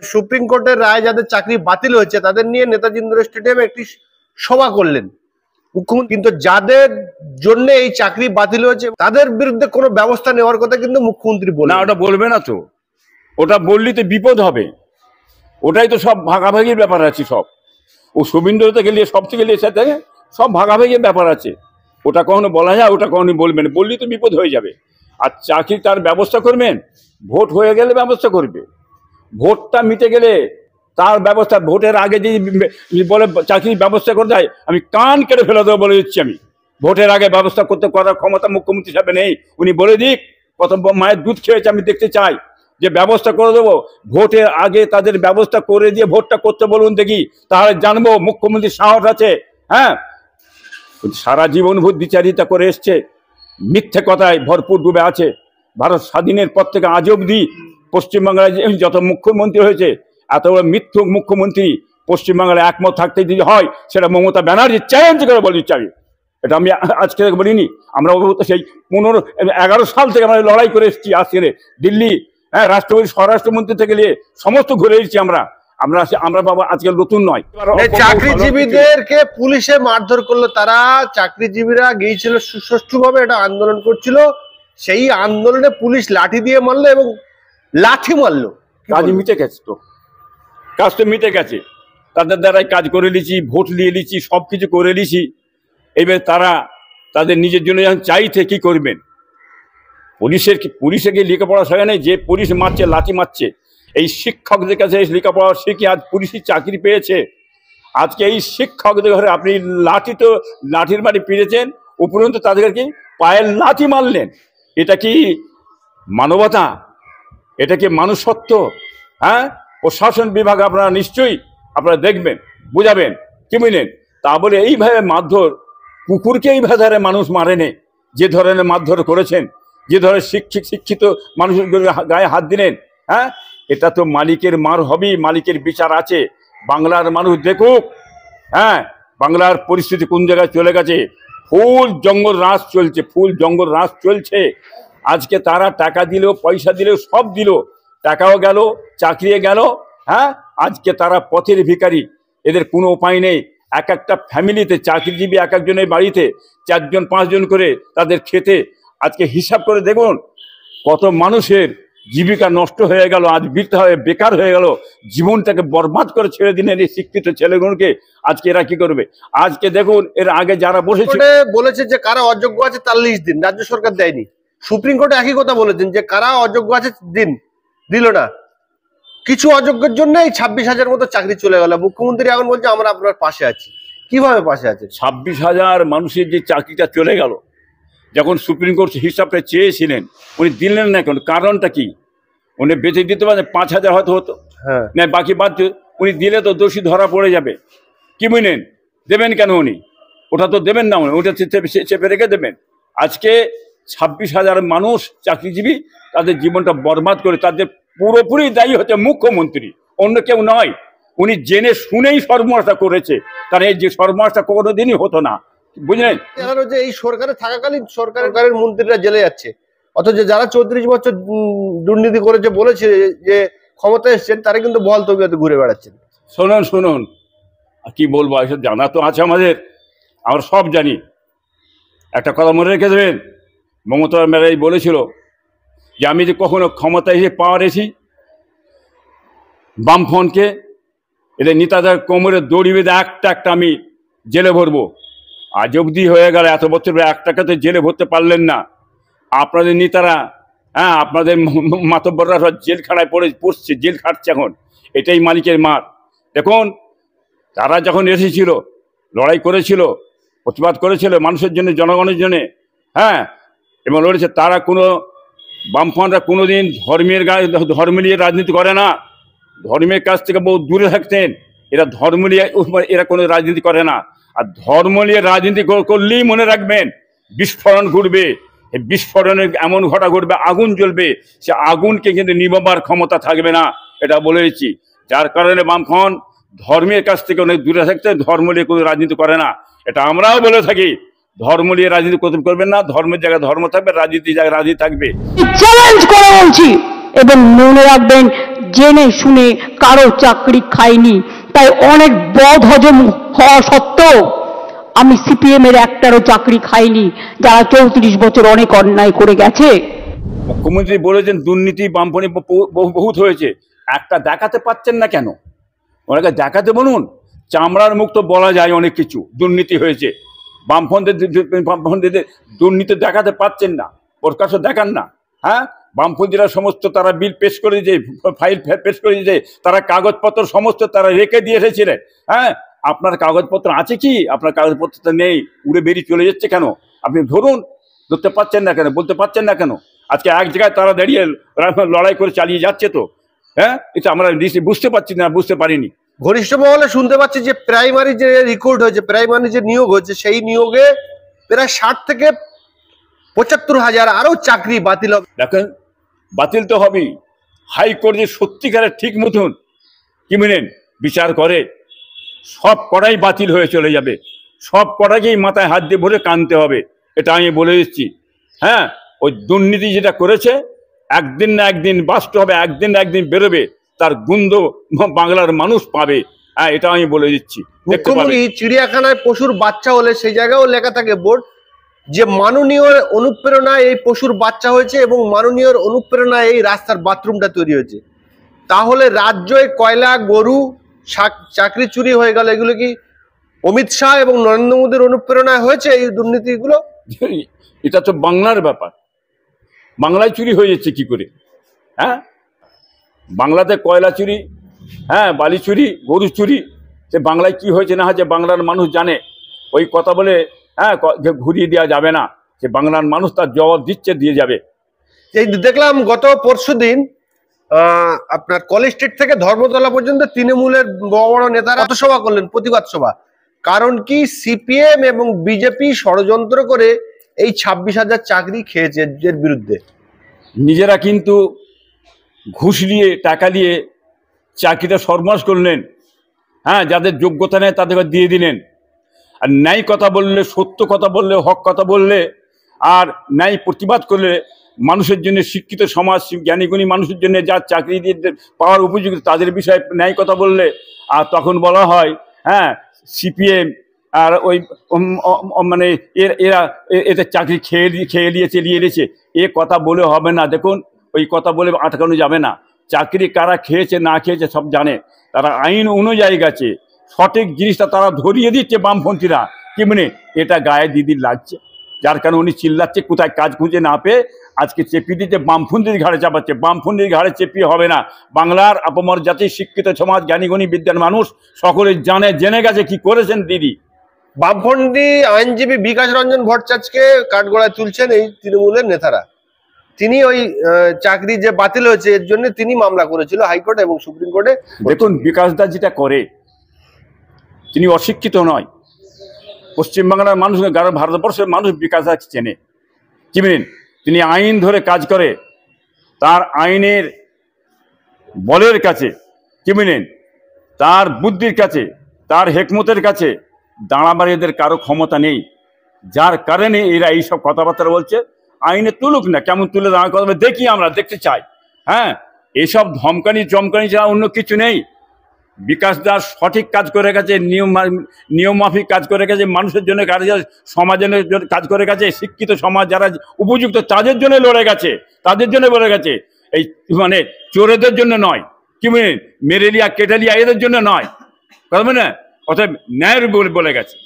Supreme কোর্টের রায় যাদের চাকরি বাতিল হয়েছে তাদের নিয়ে নেতাজি ইন্ডোর স্টেডিয়ামে একটি সভা করলেন মুখ্যমন্ত্রী, কিন্তু যাদের জন্য এই চাকরি বাতিল হয়েছে তাদের বিরুদ্ধে কোনো ব্যবস্থা নেওয়ার কথা কিন্তু মুখ্যমন্ত্রী বলেন না। ওটা বলবে না তো, ওটা বললে তো বিপদ হবে। ওটাই তো সব ভাগাভাগির ব্যাপার আছে। সব ও শুভেন্দু থেকে নিয়ে সব থেকে নিয়ে সাথে সব ভাগাভাগির ব্যাপার আছে। ওটা কখনো বলা যায়, ওটা কখনো বলবেন, বললেই তো বিপদ হয়ে যাবে। আর চাকরি তার ব্যবস্থা করবেন, ভোট হয়ে গেলে ব্যবস্থা করবে। ভোটটা মিটে গেলে তার ব্যবস্থা, ভোটের আগে যদি বলে চাকরির ব্যবস্থা করে দেয়, আমি কান কেটে ফেলে দেবো বলে দিচ্ছি। আমি ভোটের আগে ব্যবস্থা করার ক্ষমতা মুখ্যমন্ত্রী সাহেব নেই। উনি বলে দিক, কত মায়ের দুধ খেয়েছে আমি দেখতে চাই, যে ব্যবস্থা করে দেবো। ভোটের আগে তাদের ব্যবস্থা করে দিয়ে ভোটটা করতে বলুন দেখি, তাহলে জানবো মুখ্যমন্ত্রীর সাহস আছে। হ্যাঁ, সারা জীবন ভোট বিচারিতা করে এসছে, মিথ্যে কথায় ভরপুর ডুবে আছে। ভারত স্বাধীনের পর থেকে আজ অবধি পশ্চিমবাংলায় যত মুখ্যমন্ত্রী হয়েছে, এত বড় মিথ্যুক মুখ্যমন্ত্রী পশ্চিমবাংলায় একমত থাকতে যদি হয়, সেটা মমতা ব্যানার্জি চ্যালেঞ্জ করে বলে দিচ্ছি আমি। এটা আমি আজকে বলিনি, আমরা সেই 11 সাল থেকে আমরা লড়াই করে এসেছি। আজকে দিল্লি, হ্যাঁ, রাষ্ট্রপতি স্বরাষ্ট্রমন্ত্রী থেকে নিয়ে সমস্ত ঘুরে এসেছি আমরা। আমরা বাবা আজকে নতুন নয়। চাকরিজীবীদেরকে পুলিশে মারধর করলো, তারা চাকরিজীবীরা গিয়েছিল সুষ্ঠুভাবে একটা আন্দোলন করছিল, সেই আন্দোলনে পুলিশ লাঠি দিয়ে মারলো এবং লাঠি মারলো। কাজ মিটে গেছে তো, কাজ তো মিটে গেছে। তাদের দ্বারাই কাজ করে নিয়েছি, ভোট নিয়ে নিয়েছি, সব কিছু করে নিয়েছি। এবার তারা তাদের নিজের জন্য যখন চাইছে কি করবেন। পুলিশে গিয়ে লেখাপড়া শেখা নেই, যে পুলিশ মারছে, লাঠি মারছে, এই শিক্ষকদের কাছে লেখাপড়া শিখে আজ পুলিশের চাকরি পেয়েছে। আজকে এই শিক্ষকদের ঘরে আপনি লাঠির মাটি পেরেছেন, উপরন্তু তাদেরকে পায়ের লাঠি মারলেন। এটা কি মানবতা? এটা কি মানুষত্ব? হ্যাঁ, প্রশাসন বিভাগ আপনারা নিশ্চয়ই আপনারা দেখবেন, বুঝাবেন, কি বুঝলেন? তা বলে এইভাবে মারধর, কুকুরকে এইভাবে মানুষ মারেনে। যে ধরনের মারধর করেছেন, যে ধরনের শিক্ষিত মানুষের গায়ে হাত দিলেন, হ্যাঁ, এটা তো মালিকের মার হবেই, মালিকের বিচার আছে। বাংলার মানুষ দেখুক, হ্যাঁ, বাংলার পরিস্থিতি কোন জায়গায় চলে গেছে। ফুল জঙ্গল রাজ চলছে, ফুল জঙ্গল রাজ চলছে। আজকে তারা টাকা দিল, পয়সা দিল, সব দিল, টাকাও গেল, চাকরিও গেল। হ্যাঁ, আজকে তারা পথের ভিখারি, এদের কোনো উপায় নেই। এক একটা ফ্যামিলিতে চাকরিজীবী এক একজনের বাড়িতে 4 জন 5 জন করে তাদের খেতে। আজকে হিসাব করে দেখুন কত মানুষের জীবিকা নষ্ট হয়ে গেল, আজ বেকার হয়ে গেল, জীবনটাকে বরবাদ করে ছেড়ে দিলেন এই শিক্ষিত ছেলেগুলোকে। আজকে এরা কি করবে? আজকে দেখুন, এর আগে যারা বলেছে যে কারা অযোগ্য আছে তার লিস্ট দিন, রাজ্য সরকার দেয়নি। সুপ্রিম কোর্টে একই কথা বলেছেন যে কারা অযোগ্য আছে দিল না। কিছু অযোগ্যের জন্য 26,000 মতো চাকরি চলে গেল। মুখ্যমন্ত্রী এখন বলছে আমরা আপনার পাশে আছি। কিভাবে পাশে আছে? 26,000 মানুষের যে চাকরিটা চলে গেল, যখন সুপ্রিম কোর্ট হিসাবটা চেয়েছিলেন, উনি দিলেন না কেন? কারণটা কি? উনি বেঁচে দিতে পারেন 5,000 হয়তো হতো, না বাকি বাদ উনি দিলে তো দোষী ধরা পড়ে যাবে। কি বুঝলেন? দেবেন কেন উনি? ওটা তো দেবেন না, ওটা চেপে রেখে দেবেন। আজকে 26,000 মানুষ চাকরিজীবী, তাদের জীবনটা বরবাদ করে, তাদের পুরোপুরি দায়ী হচ্ছে মুখ্যমন্ত্রী, অন্য কেউ নয়। উনি জেনে শুনেই সর্বনাশটা করেছে, কারণ এই যে সর্বনাশটা কোনোদিনই হতো না, বুঝলেন? যে এই সরকারে থাকাকালীন সরকারের মন্ত্রীরা জেলে যাচ্ছে, অথচ যারা 34 বছর দুর্নীতি করেছে বলেছে যে ক্ষমতা এসছেন, তারা কিন্তু বহাল তবিয়তে ঘুরে বেড়াচ্ছেন। শুনুন কি বলবো, এসব জানা তো আছে আমাদের, আমরা সব জানি। একটা কথা মনে রেখে দেবেন, মমতা ব্যানার্জি বলেছিল যে আমি যে কখনো ক্ষমতায় এসে পাওয়ার এসি, বামফ্রন্টকে এদের নেতাদের কোমরে দড়ি বেঁধে একটা আমি জেলে ভরবো। আজ অবধি হয়ে গেল, এত বছর একটাকে তো জেলে ভরতে পারলেন না। আপনাদের নেতারা, হ্যাঁ, আপনাদের মাতব্বররা সব জেলখানায় পড়ছে, জেল খাটছে এখন। এটাই মালিকের মার। দেখুন, তারা যখন এসেছিল, লড়াই করেছিল, প্রতিবাদ করেছিল মানুষের জন্য, জনগণের জন্যে, হ্যাঁ, এবং লড়েছে। তারা বামফ্রন্টরা কোনোদিন ধর্ম নিয়ে রাজনীতি করে না। ধর্মের কাছ থেকে বহু দূরে থাকতেন। এরা ধর্ম নিয়ে এরা কোনো রাজনীতি করে না। আর ধর্ম নিয়ে রাজনীতি করলেই মনে রাখবেন বিস্ফোরণ ঘটবে। এই বিস্ফোরণের এমন ঘটবে, আগুন জ্বলবে, সে আগুনকে কিন্তু নিভাবার ক্ষমতা থাকবে না, এটা বলে দিচ্ছি। যার কারণে বামফ্রন্ট ধর্মের কাছ থেকে অনেক দূরে থাকতে, ধর্ম নিয়ে কোনো রাজনীতি করে না। এটা আমরাও বলে থাকি, ধর্ম নিয়ে রাজনীতি করবেন না, ধর্মের জায়গায় ধর্ম থাকবে, রাজনীতির জায়গায় রাজনীতি থাকবে। চ্যালেঞ্জ করে বলছি, এবং মনে রাখবেন জেনে শুনে কারো চাকরি খাইনি, তাই অনেক বদ হজম হওয়া সত্ত্বেও আমি সিপিএম এর একটারও চাকরি খাইনি, যারা 34 বছর অনেক অন্যায় করে গেছে। মুখ্যমন্ত্রী বলেছেন দুর্নীতি বামপন্থী বহুত হয়েছে, একটা দেখাতে পাচ্ছেন না কেন? ওনাকে দেখাতে বলুন। চামড়ার মুখ তো বলা যায় অনেক কিছু, দুর্নীতি হয়েছে। বামপন্থীদের দুর্নীতি দেখাতে পাচ্ছেন না, প্রকাশ্য দেখান না। হ্যাঁ, বামপন্থীরা সমস্ত তারা বিল পেশ করে দিয়েছে, ফাইল পেশ করে দিয়েছে, তারা কাগজপত্র সমস্ত তারা রেখে দিয়ে এসেছিলেন। হ্যাঁ, আপনার কাগজপত্র আছে কি? আপনার কাগজপত্রটা নেই, উড়ে বেরিয়ে চলে যাচ্ছে কেন? আপনি ধরুন, ধরতে পারছেন না কেন, বলতে পারছেন না কেন? আজকে এক জায়গায় তারা দাঁড়িয়ে লড়াই করে চালিয়ে যাচ্ছে তো। হ্যাঁ, এটা আমরা বুঝতে পারছি না, বুঝতে পারিনি। ঘনিষ্ঠ মহলে শুনতে পাচ্ছি যে প্রাইমারি যে রেকর্ড হয়েছে, প্রাইমারি যে নিয়োগ হয়েছে, সেই নিয়োগে প্রায় 60 থেকে 75,000 আরো চাকরি বাতিল হবে। দেখেন, বাতিল তো হবেই। হাইকোর্ট যে সত্যিকারের ঠিক মতন কি মেনেন বিচার করে, সব কটাই বাতিল হয়ে চলে যাবে, সব কটাকেই মাথায় হাত দিয়ে ভরে কানতে হবে, এটা আমি বলে দিচ্ছি। হ্যাঁ, ওই দুর্নীতি যেটা করেছে একদিন না একদিন বাঁচতে হবে, একদিন না একদিন বেরোবে, তার গুন্দ বাংলার মানুষ পাবে। হ্যাঁ, এটা আমি বলে দিচ্ছি। মুখ্যমন্ত্রী চিড়িয়াখানায় পশুর বাচ্চা হলে সেই জায়গায়ও লেখা থাকে বোর্ড যে মাননীয় অনুপ্রেরণায় এই পশুর বাচ্চা হয়েছে এবং মাননীয় অনুপ্রেরণায় এই রাস্তার বাথরুমটা তৈরি হয়েছে। তাহলে রাজ্যে কয়লা, গরু, চাকরি চুরি হয়ে গেল, এগুলো কি অমিত শাহ এবং নরেন্দ্র মোদীর অনুপ্রেরণায় হয়েছে এই দুর্নীতিগুলো? এটা তো বাংলার ব্যাপার, বাংলায় চুরি হয়ে যাচ্ছে কি করে? হ্যাঁ, বাংলাতে কয়লা চুরি, হ্যাঁ বালি চুরি, গরু চুরি, সে বাংলায় কি হয়েছে না হয়েছে বাংলার মানুষ জানে। ওই কথা বলে হ্যাঁ ঘুরিয়ে দেওয়া যাবে না, সে বাংলার মানুষ তার জবাব দিচ্ছে, দিয়ে যাবে। এই দেখলাম গত পরশুদিন আপনার কলেজ স্ট্রিট থেকে ধর্মতলা পর্যন্ত তৃণমূলের বড় বড় নেতারা সভা করলেন, প্রতিবাদ সভা। কারণ কি সিপিএম এবং বিজেপি ষড়যন্ত্র করে এই 26,000 চাকরি খেয়েছে এর বিরুদ্ধে। নিজেরা কিন্তু ঘুষ নিয়ে টাকা নিয়ে চাকরিটা সর্বনাশ করলেন। হ্যাঁ, যাদের যোগ্যতা নেই তাদেরকে দিয়ে দিলেন। আর ন্যায় কথা বললে, সত্য কথা বললে, হক কথা বললে, আর ন্যায় প্রতিবাদ করলে, মানুষের জন্য শিক্ষিত সমাজ, জ্ঞানীগুণী মানুষের জন্য যার চাকরি দিয়ে পাওয়ার উপযুক্ত তাদের বিষয়ে ন্যায় কথা বললে, আর তখন বলা হয় হ্যাঁ সিপিএম আর ওই মানে এরা এদের চাকরি খেয়ে নিয়েছে। এ কথা বলে হবে না। দেখুন, ওই কথা বলে আটকানো যাবে না। চাকরি কারা খেয়েছে না খেয়েছে সব জানে, তারা আইন অনুযায়ী গেছে, সঠিক জিনিসটা তারা ধরিয়ে দিচ্ছে বামপন্থীরা। কি মানে এটা গায়ে দিদির লাগছে, যার কারণে উনি চিল্লাচ্ছে, কোথায় কাজ খুঁজে না পেয়ে আজকে চেপিয়ে দিচ্ছে, বামপন্থীর ঘাড়ে চাপাচ্ছে। বামপন্থীর ঘাড়ে চেপিয়ে হবে না। বাংলার আপামর জাতির শিক্ষিত সমাজ, জ্ঞানীগুণী বিদ্যান মানুষ সকলে জেনে গেছে কি করেছেন দিদি। বামপন্থী আইনজীবী বিকাশ রঞ্জন ভট্টাচার্যকে কাঠগড়ায় তুলছেন এই তৃণমূলের নেতারা। তিনি ওই চাকরি যে বাতিল হয়েছে এর জন্য তিনি মামলা করেছিল হাইকোর্টে এবং সুপ্রিম কোর্টে। দেখুন, বিকাশ দা যেটা করে, তিনি অশিক্ষিত নয়। পশ্চিমবাংলার মানুষ, ভারতবর্ষের মানুষ বিকাশ দা চেনে। কি বলেন, তিনি আইন ধরে কাজ করে, তার আইনের বলের কাছে, কি বলেন তার বুদ্ধির কাছে, তার হেকমতের কাছে দাঁড়াবার এদের কারো ক্ষমতা নেই। যার কারণে এরা এইসব কথাবার্তা বলছে। আইনে তুলুক না, কেমন তুলে দাঁড়ার কথা দেখি, আমরা দেখতে চাই। হ্যাঁ, এইসব ধমকানি চমকানি ছাড়া অন্য কিছু নেই। বিকাশ দাস সঠিক কাজ করে গেছে, নিয়ম মাফিক কাজ করে গেছে, মানুষের জন্য সমাজের কাজ করে গেছে। শিক্ষিত সমাজ যারা উপযুক্ত তাদের জন্য লড়ে গেছে, তাদের জন্য বলে গেছে। এই মানে চোরেদের জন্য নয়, কি মেরেলিয়া কেটালিয়া এদের জন্য নয়, কথা মানে অতএব ন্যায়ের বলে গেছে।